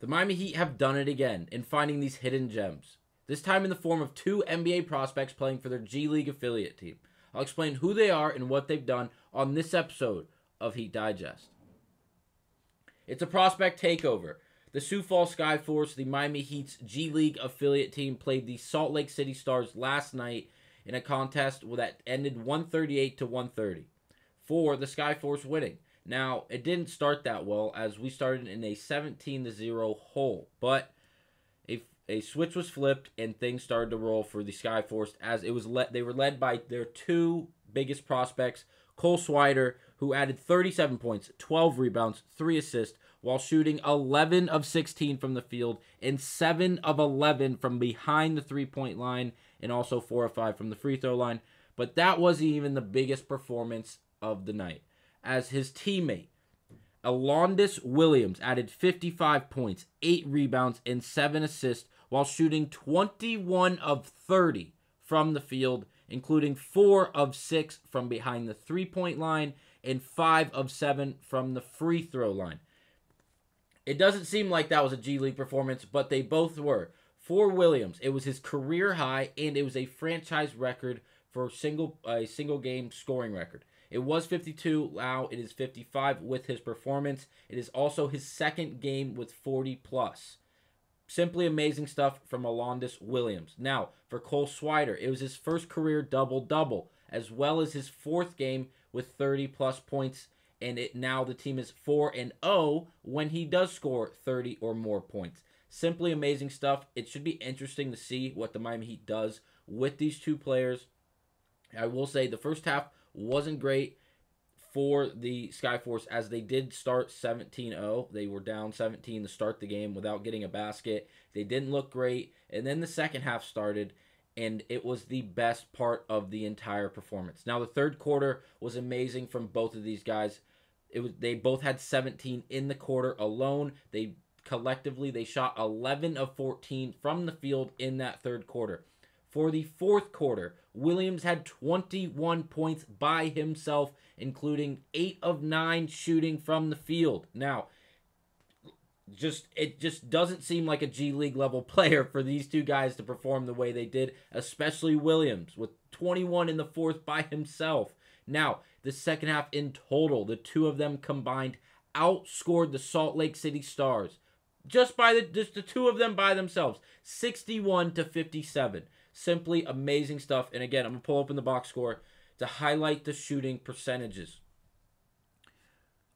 The Miami Heat have done it again in finding these hidden gems, this time in the form of two NBA prospects playing for their G League affiliate team. I'll explain who they are and what they've done on this episode of Heat Digest. It's a prospect takeover. The Sioux Falls Skyforce, the Miami Heat's G League affiliate team, played the Salt Lake City Stars last night in a contest that ended 138 to 130 for the Skyforce winning. Now, it didn't start that well as we started in a 17-0 hole, but a switch was flipped and things started to roll for the Skyforce as they were led by their two biggest prospects, Cole Swider, who added 37 points, 12 rebounds, 3 assists, while shooting 11 of 16 from the field and 7 of 11 from behind the three-point line and also 4 of 5 from the free throw line. But that wasn't even the biggest performance of the night, as his teammate, Alondes Williams, added 55 points, 8 rebounds, and 7 assists while shooting 21 of 30 from the field, including 4 of 6 from behind the three-point line and 5 of 7 from the free throw line. It doesn't seem like that was a G League performance, but they both were. For Williams, it was his career high, and it was a franchise record for a single game scoring record. It was 52, now it is 55 with his performance. It is also his second game with 40+. Simply amazing stuff from Alondes Williams. Now, for Cole Swider, it was his first career double-double, as well as his fourth game with 30+ points, and now the team is 4-0 when he does score 30 or more points. Simply amazing stuff. It should be interesting to see what the Miami Heat does with these two players. I will say the first half wasn't great for the Skyforce as they did start 17-0. They were down 17 to start the game without getting a basket. They didn't look great. And then the second half started, and it was the best part of the entire performance. Now, the third quarter was amazing from both of these guys. They both had 17 in the quarter alone. Collectively, they shot 11 of 14 from the field in that third quarter. For the fourth quarter, Williams had 21 points by himself, including 8 of 9 shooting from the field. Now, it just doesn't seem like a G League level player for these two guys to perform the way they did, especially Williams with 21 in the fourth by himself. Now, the second half in total, the two of them combined outscored the Salt Lake City Stars just the two of them by themselves, 61 to 57. Simply amazing stuff. And again, I'm going to pull open the box score to highlight the shooting percentages.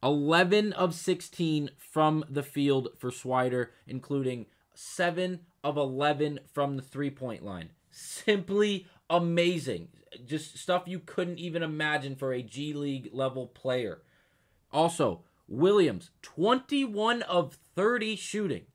11 of 16 from the field for Swider, including 7 of 11 from the three-point line. Simply amazing. Just stuff you couldn't even imagine for a G League level player. Also, Williams, 21 of 30 shooting.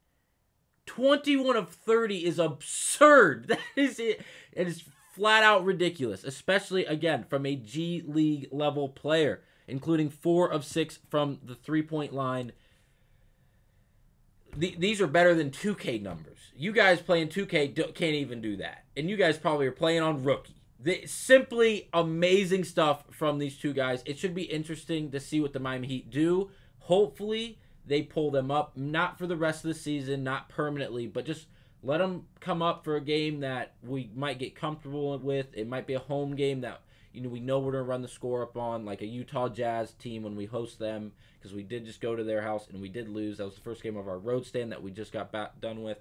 21 of 30 is absurd. That is it. It is flat out ridiculous, especially, again, from a G League level player, including 4 of 6 from the three-point line. These are better than 2K numbers. You guys playing 2K can't even do that. And you guys probably are playing on rookie. Simply amazing stuff from these two guys. It should be interesting to see what the Miami Heat do. Hopefully, they pull them up, not for the rest of the season, not permanently, but just let them come up for a game that we might get comfortable with. It might be a home game that we know we're going to run the score up on, like a Utah Jazz team when we host them, because we did just go to their house and we did lose. That was the first game of our road stand that we just got done with.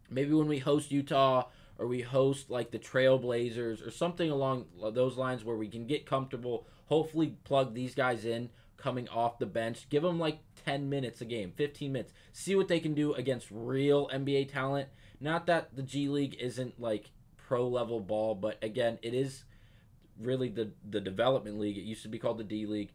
Maybe when we host Utah or we host like the Trailblazers or something along those lines where we can get comfortable, hopefully plug these guys in coming off the bench. Give them like 10 minutes a game, 15 minutes. See what they can do against real NBA talent. Not that the G League isn't like pro-level ball, but again, it is really the development league. It used to be called the D League.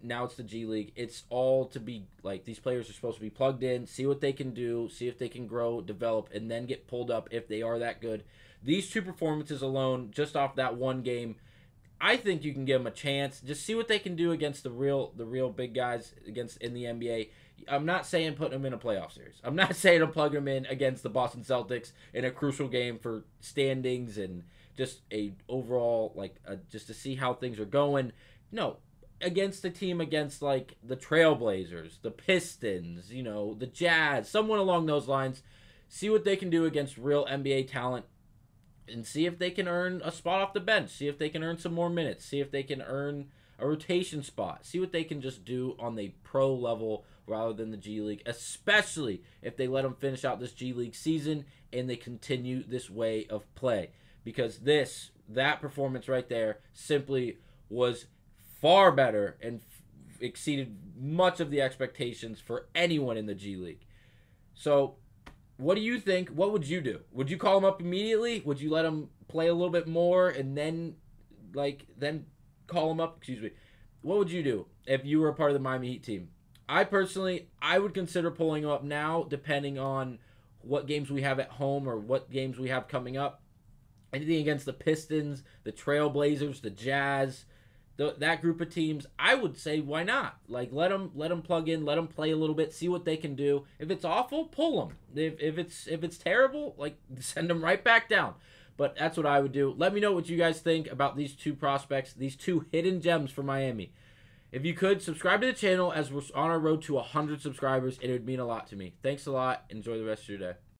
Now it's the G League. It's all to be like these players are supposed to be plugged in, see what they can do, see if they can grow, develop, and then get pulled up if they are that good. These two performances alone, just off that one game, I think you can give them a chance. Just see what they can do against the real big guys in the NBA. I'm not saying putting them in a playoff series. I'm not saying I'm plugging them in against the Boston Celtics in a crucial game for standings and just a overall just to see how things are going. No, against a team against like the Trailblazers, the Pistons, the Jazz, someone along those lines. See what they can do against real NBA talent and see if they can earn a spot off the bench. See if they can earn some more minutes. See if they can earn a rotation spot. See what they can just do on the pro level rather than the G League, especially if they let them finish out this G League season and they continue this way of play. Because that performance right there simply was far better and exceeded much of the expectations for anyone in the G League. So, what do you think? What would you do? Would you call him up immediately? Would you let him play a little bit more and then call him up? Excuse me. What would you do if you were a part of the Miami Heat team? I would consider pulling him up now, depending on what games we have at home or what games we have coming up. Anything against the Pistons, the Trailblazers, the Jazz, that group of teams, I would say why not? Like let them plug in, let them play a little bit, see what they can do. If it's awful, pull them. If it's terrible, like send them right back down. But that's what I would do. Let me know what you guys think about these two prospects, these two hidden gems for Miami. If you could, subscribe to the channel as we're on our road to 100 subscribers. It would mean a lot to me. Thanks a lot. Enjoy the rest of your day.